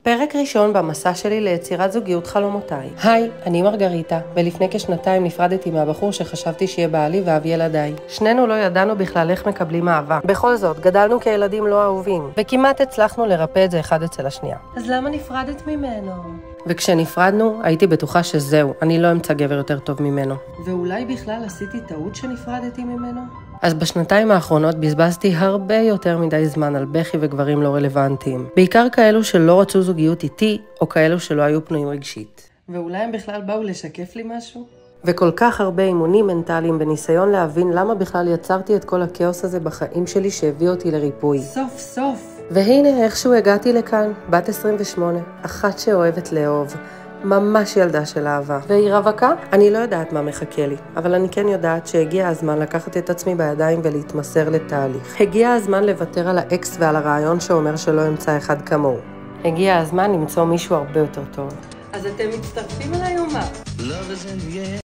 פרק ראשון במסע שלי ליצירת זוגיות חלומותיי. היי, אני מרגריטה, ולפני כשנתיים נפרדתי מהבחור שחשבתי שיהיה בעלי ואב ילדיי. שנינו לא ידענו בכלל איך מקבלים אהבה. בכל זאת, גדלנו כילדים לא אהובים, וכמעט הצלחנו לרפא את זה אחד אצל השנייה. אז למה נפרדת ממנו? וכשנפרדנו, הייתי בטוחה שזהו, אני לא אמצא גבר יותר טוב ממנו. ואולי בכלל עשיתי טעות שנפרדתי ממנו? אז בשנתיים האחרונות בזבזתי הרבה יותר מדי זמן על בכי וגברים לא רלוונטיים. בעיקר כאלו שלא רצו זוגיות איתי, או כאלו שלא היו פנויים רגשית. ואולי הם בכלל באו לשקף לי משהו? וכל כך הרבה אימונים מנטליים בניסיון להבין למה בכלל יצרתי את כל הכאוס הזה בחיים שלי שהביא אותי לריפוי. סוף סוף! והנה איכשהו הגעתי לכאן, בת 28, אחת שאוהבת לאהוב. ממש ילדה של אהבה. והיא רווקה? אני לא יודעת מה מחכה לי, אבל אני כן יודעת שהגיע הזמן לקחת את עצמי בידיים ולהתמסר לתהליך. הגיע הזמן לוותר על האקס ועל הרעיון שאומר שלא אמצא אחד כמוהו. הגיע הזמן למצוא מישהו הרבה יותר טוב. אז אתם מצטרפים אליי או מה?